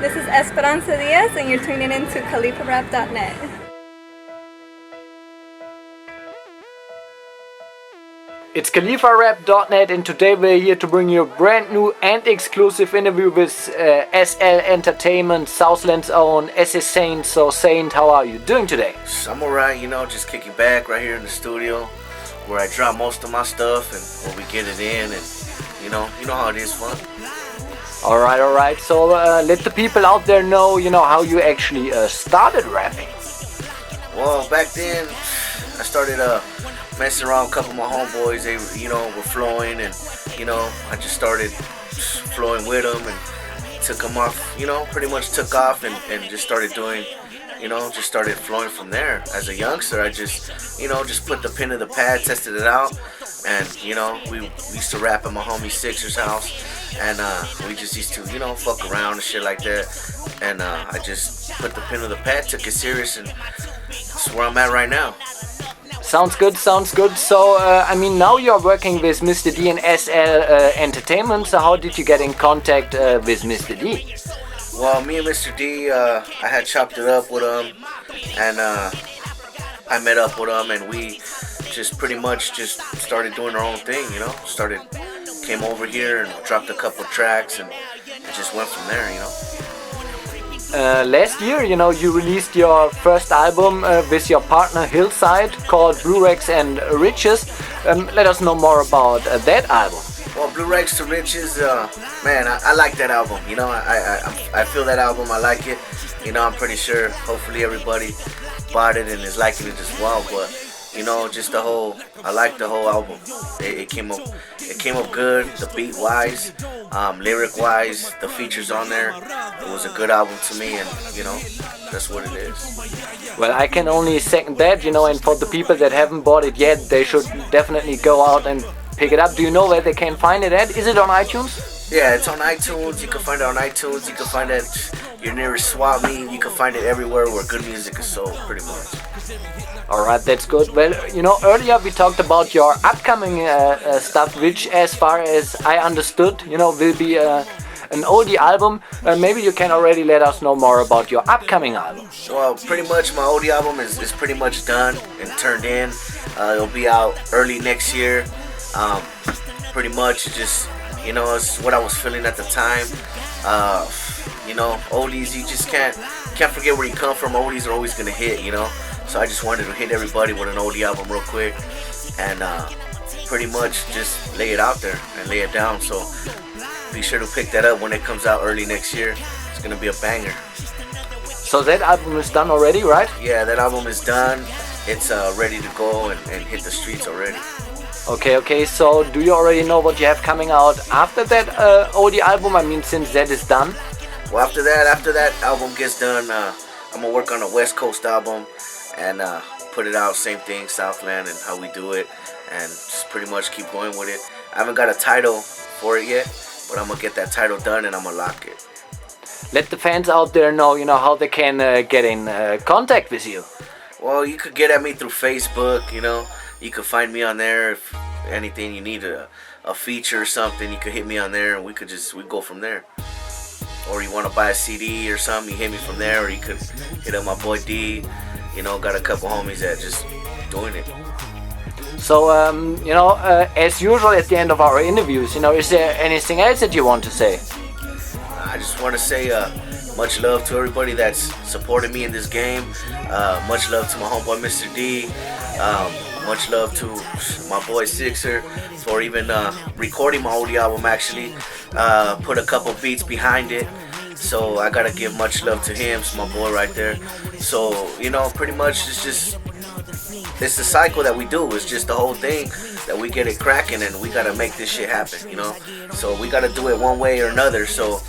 This is Esperanza Diaz, and you're tuning in to KhalifaRap.net. It's KhalifaRap.net, and today we're here to bring you a brand new and exclusive interview with SL Entertainment, Southland's own Ese Saint. So Saint, how are you doing today? I'm alright, just kicking back right here in the studio where I drop most of my stuff and where we get it in, and you know how it is, fun. Alright, so let the people out there know, how you actually started rapping. Well, back then I started messing around with a couple of my homeboys. They were flowing, and I just started flowing with them and took them off, pretty much took off and just started doing, just started flowing from there. As a youngster, I just put the pen to the pad, tested it out, and we used to rap at my homie Sixer's house, and we just used to fuck around and shit like that, and I just put the pen to the pad, took it serious, and that's where I'm at right now. Sounds good. So, now you're working with Mr. D and SL Entertainment. So how did you get in contact with Mr. D? Well, me and Mr. D, I had chopped it up with him, and I met up with him, and we just pretty much just started doing our own thing, came over here and dropped a couple tracks, and it just went from there, Last year, you released your first album with your partner Hillside called Blue Rags and Riches. Let us know more about that album. Well, Blue Rags to Riches, man, I like that album. I feel that album. I like it. I'm pretty sure. Hopefully, everybody bought it and is liking it as well. But just I like the whole album. It came up good. The beat wise, lyric wise, the features on there. It was a good album to me, and that's what it is. Well, I can only second that, and for the people that haven't bought it yet, they should definitely go out and pick it up. Do you know where they can find it at? Is it on iTunes? Yeah, it's on iTunes. You can find it on iTunes. You can find it at your nearest swap meet. You can find it everywhere where good music is sold, pretty much. Alright, that's good. Well, earlier we talked about your upcoming stuff, which, as far as I understood, will be an oldie album. Maybe you can already let us know more about your upcoming album. Well, pretty much my oldie album is pretty much done and turned in. It'll be out early next year. Pretty much just, it's what I was feeling at the time. Oldies, you just can't forget where you come from. Oldies are always gonna hit, So I just wanted to hit everybody with an oldie album real quick, and pretty much just lay it out there and lay it down. So be sure to pick that up when it comes out early next year. It's gonna be a banger. So that album is done already, right? Yeah, that album is done. It's ready to go and hit the streets already. Okay. So do you already know what you have coming out after that oldie album? Since that is done. Well, after that album gets done, I'm gonna work on a West Coast album and put it out. Same thing, Southland, and how we do it, and just pretty much keep going with it. I haven't got a title for it yet, but I'm gonna get that title done and I'm gonna lock it. Let the fans out there know, how they can get in contact with you. Well, you could get at me through Facebook. You could find me on there. If anything you need a feature or something, you could hit me on there, and we go from there. Or you want to buy a CD or something, you hit me from there, or you could hit up my boy D. Got a couple homies that just doing it. So, as usual at the end of our interviews, is there anything else that you want to say? I just want to say much love to everybody that's supported me in this game. Much love to my homeboy Mr. D. Much love to my boy Sixer for even recording my oldie album, actually. Put a couple beats behind it. So I gotta give much love to him. It's my boy right there. So, pretty much it's the cycle that we do. It's just the whole thing that we get it cracking, and we gotta make this shit happen, So we gotta do it one way or another. So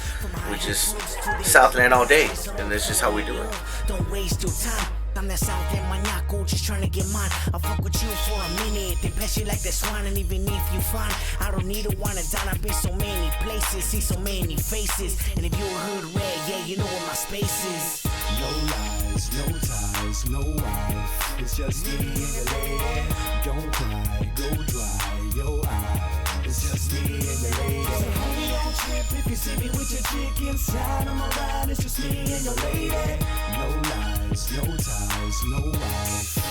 we just Southland all day, and that's just how we do it. Don't waste your time. I'm that Southland maniaco, just trying to get mine. I'll fuck with you for a minute, then pass you like that swine. And even if you find I don't need to wind it down, I've been so many places, see so many faces. And if you're a hood red, yeah, you know where my space is. No lies, no ties, no wife. It's just me and your lady. Don't cry, go dry your eyes. It's just me and your lady. So homie, don't trip if you see me with your chick inside. I'm around, it's just me and your lady. No lies, no ties, no wife.